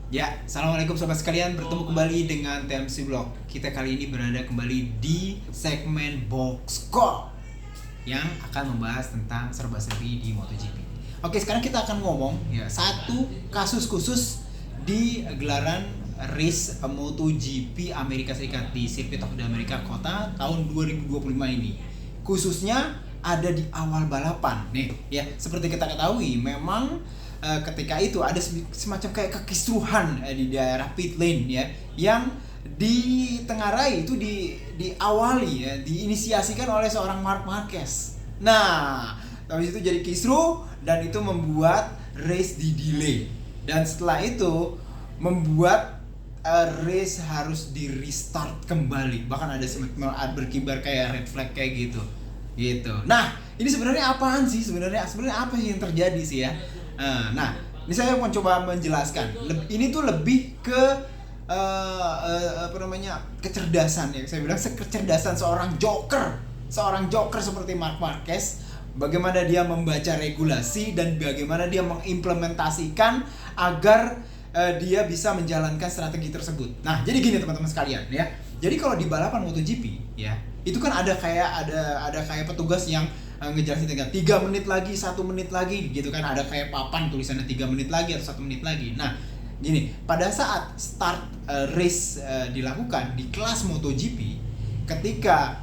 Ya, assalamualaikum sobat sekalian, bertemu kembali dengan TMC Vlog. Kita kali ini berada kembali di segmen Box Score yang akan membahas tentang serba-serbi di MotoGP. Oke, sekarang kita akan ngomong ya satu kasus khusus di gelaran race MotoGP Amerika Serikat di Circuit of the America Kota tahun 2025 ini. Khususnya ada di awal balapan nih ya, seperti kita ketahui memang ketika itu ada semacam kayak kekisruhan di daerah pit lane ya, yang ditengarai itu diawali ya, diinisiasikan oleh seorang Marc Marquez. Nah, habis itu jadi kisruh dan itu membuat race di delay, dan setelah itu membuat race harus di restart kembali, bahkan ada berkibar kayak red flag kayak gitu. Nah, ini sebenarnya apaan sih? Sebenarnya apa sih yang terjadi sih ya? Nah, ini saya mau coba menjelaskan. Ini tuh lebih ke kecerdasan ya. Saya bilang kecerdasan seorang joker seperti Marc Marquez. Bagaimana dia membaca regulasi dan bagaimana dia mengimplementasikan agar dia bisa menjalankan strategi tersebut. Nah, jadi gini teman-teman sekalian ya. Jadi kalau di balapan MotoGP ya, itu kan ada kayak petugas yang ngejelasin 3 menit lagi, 1 menit lagi gitu kan, ada kayak papan tulisannya 3 menit lagi atau 1 menit lagi. Nah, gini, pada saat start race dilakukan di kelas MotoGP, ketika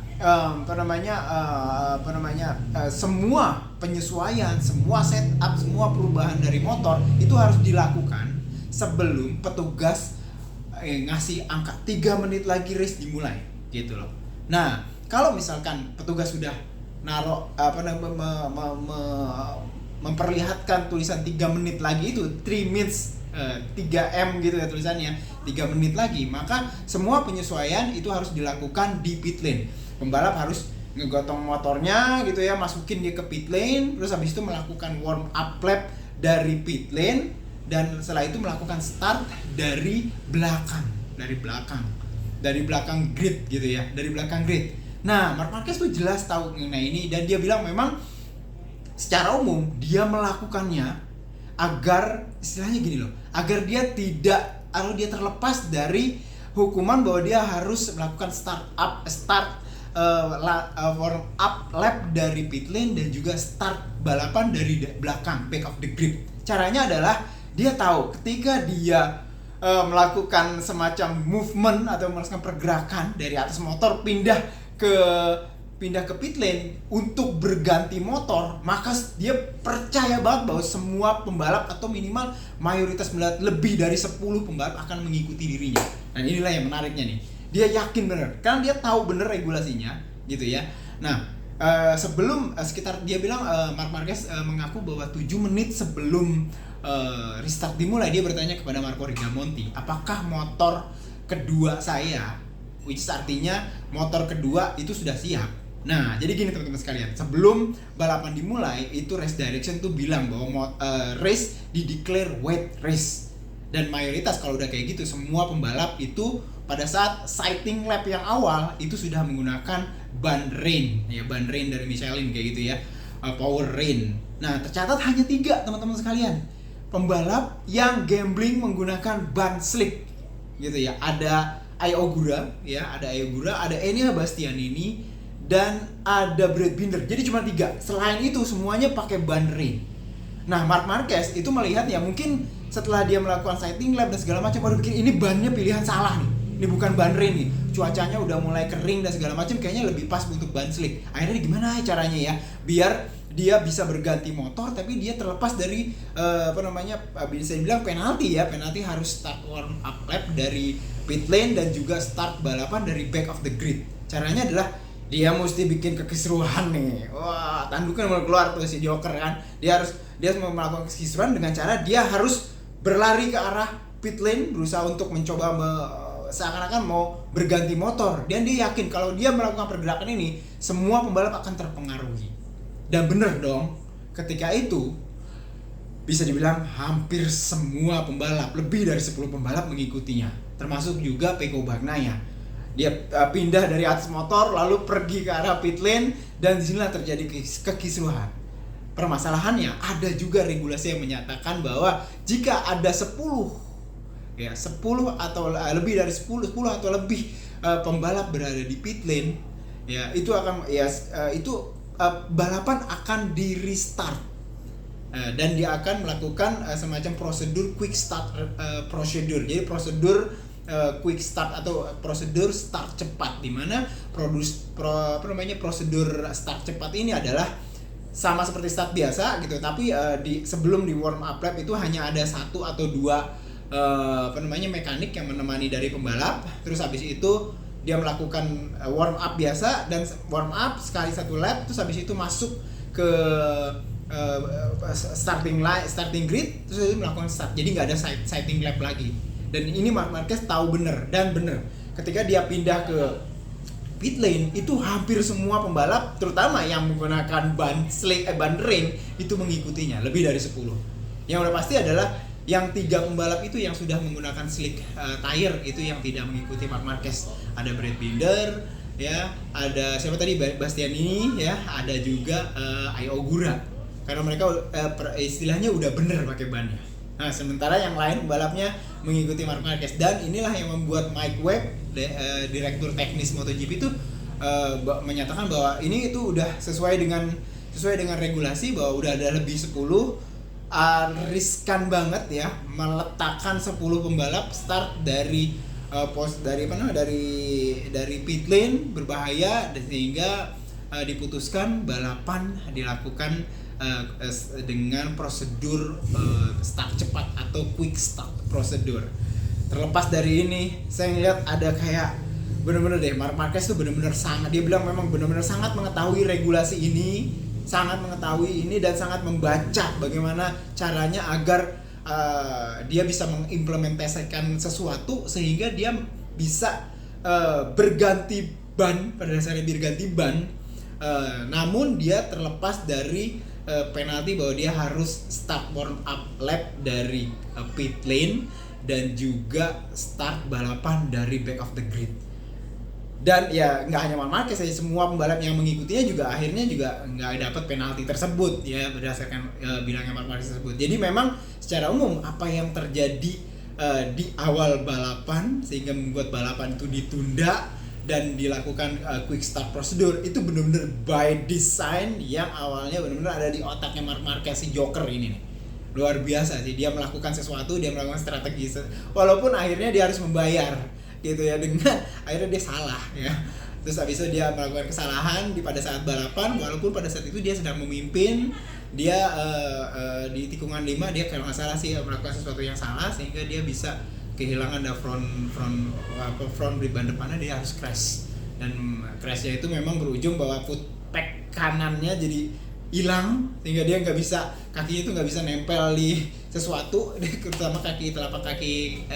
semua penyesuaian, semua setup, semua perubahan dari motor itu harus dilakukan sebelum petugas ngasih angka 3 menit lagi race dimulai gitu loh. Nah, kalau misalkan petugas sudah naruh memperlihatkan tulisan 3 menit lagi itu 3 minutes 3M gitu ya tulisannya, 3 menit lagi, maka semua penyesuaian itu harus dilakukan di pit lane. Pembalap harus ngegotong motornya gitu ya, masukin dia ke pit lane, terus habis itu melakukan warm up lap dari pit lane, dan setelah itu melakukan start dari belakang grid gitu ya, dari belakang grid. Nah, Marc Marquez tuh jelas tahu mengenai ini, dan dia bilang memang secara umum dia melakukannya agar istilahnya gini loh, agar dia terlepas dari hukuman bahwa dia harus melakukan warm up lap dari pit lane dan juga start balapan dari belakang, back of the grid. Caranya adalah dia tahu ketika dia melakukan semacam movement atau melakukan pergerakan dari atas motor pindah ke pit lane untuk berganti motor, maka dia percaya banget bahwa semua pembalap atau minimal mayoritas pembalap, lebih dari 10 pembalap akan mengikuti dirinya. Dan inilah yang menariknya nih, dia yakin bener karena dia tahu bener regulasinya gitu ya. Nah, dia bilang Marc Marquez mengaku bahwa 7 menit sebelum restart dimulai, dia bertanya kepada Marco Rigamonti, apakah motor kedua saya, which artinya motor kedua itu sudah siap. Nah, jadi gini teman-teman sekalian, sebelum balapan dimulai itu race direction tuh bilang bahwa race di-declare wet race, dan mayoritas kalau udah kayak gitu semua pembalap itu pada saat sighting lap yang awal itu sudah menggunakan ban rain dari Michelin kayak gitu ya, power rain. Nah, tercatat hanya 3 teman-teman sekalian pembalap yang gambling menggunakan ban slick gitu ya. Ada Ogura, ada Enea Bastianini, dan ada Brad Binder. Jadi cuma 3. Selain itu semuanya pakai ban rain. Nah, Marc Marquez itu melihat ya, mungkin setelah dia melakukan sighting lap dan segala macam, baru bikin ini bannya pilihan salah nih. Ini bukan ban rain nih. Cuacanya udah mulai kering dan segala macam, kayaknya lebih pas untuk ban slick. Akhirnya gimana caranya ya biar dia bisa berganti motor tapi dia terlepas dari bisa dibilang penalti harus start warm up lap dari pit lane dan juga start balapan dari back of the grid. Caranya adalah dia mesti bikin kekisruhan nih. Wah, tandukan mulai keluar tuh si Joker kan. Dia mau melakukan kekisruhan dengan cara dia harus berlari ke arah pit lane, berusaha untuk mencoba seakan-akan mau berganti motor, dan dia yakin kalau dia melakukan pergerakan ini semua pembalap akan terpengaruhi. Dan bener dong, ketika itu bisa dibilang hampir semua pembalap, lebih dari 10 pembalap mengikutinya, termasuk juga Pecco Bagnaia. Dia pindah dari atas motor lalu pergi ke arah pit lane, dan disinilah terjadi kekisruhan. Permasalahannya ada juga regulasi yang menyatakan bahwa jika ada 10 ya 10 atau lebih dari 10 atau lebih pembalap berada di pit lane, ya itu akan balapan akan di restart. Dan dia akan melakukan semacam prosedur quick start procedure. Jadi prosedur quick start atau prosedur start cepat, di mana prosedur start cepat ini adalah sama seperti start biasa gitu, tapi sebelum di warm up lap itu hanya ada 1 atau 2 mekanik yang menemani dari pembalap. Terus habis itu dia melakukan warm up biasa, dan warm up sekali 1 lap, terus habis itu masuk ke starting grid, terus dia melakukan start. Jadi nggak ada sighting lap lagi. Dan ini Marc Marquez tahu bener ketika dia pindah ke pit lane, itu hampir semua pembalap, terutama yang menggunakan ban ring, itu mengikutinya lebih dari 10. Yang udah pasti adalah yang 3 pembalap itu yang sudah menggunakan slick tire itu yang tidak mengikuti Marc Marquez. Ada Brad Binder, ya, ada siapa tadi, Bastianini, ya, ada juga Ai Ogura. Karena mereka istilahnya udah bener pakai bannya. Nah, sementara yang lain pembalapnya mengikuti Marc Marquez, dan inilah yang membuat Mike Webb, direktur teknis MotoGP itu menyatakan bahwa ini itu udah sesuai dengan regulasi, bahwa udah ada lebih 10. Riskan banget ya meletakkan 10 pembalap start dari dari pit lane, berbahaya, sehingga diputuskan balapan dilakukan dengan prosedur start cepat atau quick start prosedur. Terlepas dari ini, saya ngeliat ada kayak bener-bener deh, Marc Marquez tuh bener-bener sangat, dia bilang memang bener-bener sangat mengetahui regulasi ini, dan sangat membaca bagaimana caranya agar dia bisa mengimplementasikan sesuatu sehingga dia bisa berganti ban, pada dasarnya berganti ban, namun dia terlepas dari penalti bahwa dia harus start warm up lap dari pit lane dan juga start balapan dari back of the grid. Dan ya nggak hanya Marc Marquez saja, semua pembalap yang mengikutinya juga akhirnya juga nggak dapat penalti tersebut ya, berdasarkan bilangnya Marc Marquez tersebut. Jadi memang secara umum apa yang terjadi di awal balapan sehingga membuat balapan itu ditunda dan dilakukan quick start prosedur itu benar-benar by design, yang awalnya benar-benar ada di otaknya Marc Marquez, si Joker ini nih. Luar biasa sih, dia melakukan sesuatu, dia melakukan strategi, walaupun akhirnya dia harus membayar gitu ya, dengan akhirnya dia salah ya. Terus habis itu dia melakukan kesalahan pada saat balapan, walaupun pada saat itu dia sedang memimpin, dia di tikungan 5 dia kalau nggak salah sih melakukan sesuatu yang salah sehingga dia bisa kehilangan front grip ban depannya, dia harus crash, dan crashnya itu memang berujung bahwa footpack kanannya jadi hilang sehingga dia nggak bisa, kakinya itu nggak bisa nempel di sesuatu, terutama telapak kaki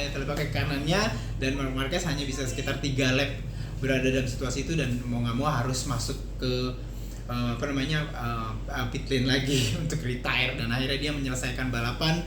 kanannya, dan Marc Marquez hanya bisa sekitar 3 lap berada dalam situasi itu, dan mau nggak mau harus masuk ke pit lane lagi untuk retire, dan akhirnya dia menyelesaikan balapan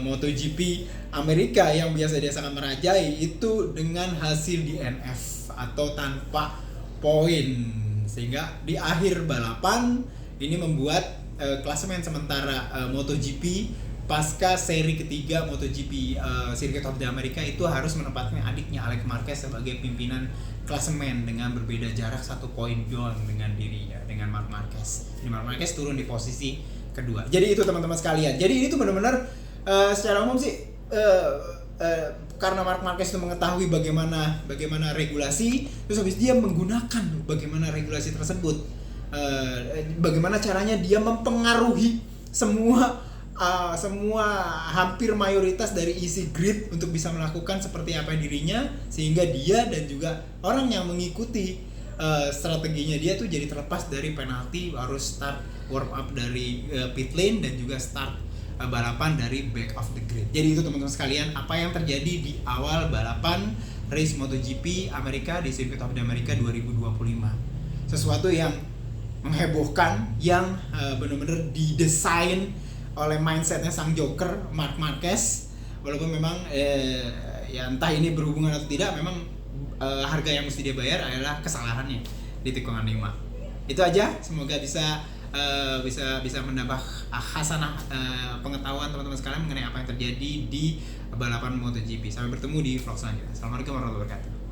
MotoGP Amerika yang biasa dia sangat merajai itu dengan hasil DNF atau tanpa poin, sehingga di akhir balapan ini membuat klasemen sementara MotoGP pasca seri ketiga MotoGP Circuit of the America itu harus menempatkan adiknya Alex Marquez sebagai pimpinan klasemen dengan berbeda jarak 1 poin doang dengan dirinya, dengan Marc Marquez. Jadi Marc Marquez turun di posisi kedua. Jadi itu teman-teman sekalian. Jadi itu benar-benar secara umum sih karena Marc Marquez itu mengetahui bagaimana regulasi, terus habis dia menggunakan bagaimana regulasi tersebut, bagaimana caranya dia mempengaruhi semua hampir mayoritas dari isi grid untuk bisa melakukan seperti apa dirinya, sehingga dia dan juga orang yang mengikuti strateginya dia tuh jadi terlepas dari penalti, harus start warm up dari pit lane dan juga start balapan dari back of the grid. Jadi itu teman-teman sekalian apa yang terjadi di awal balapan race MotoGP Amerika di Circuit of the America 2025. Sesuatu yang menghebohkan, yang benar-benar didesain oleh mindsetnya sang Joker Marc Marquez. Walaupun memang ya entah ini berhubungan atau tidak, memang harga yang mesti dia bayar adalah kesalahannya di tikungan 5. Itu aja, semoga bisa bisa menambah hasanah pengetahuan teman-teman sekalian mengenai apa yang terjadi di balapan MotoGP. Sampai bertemu di vlog selanjutnya. Assalamualaikum warahmatullahi wabarakatuh.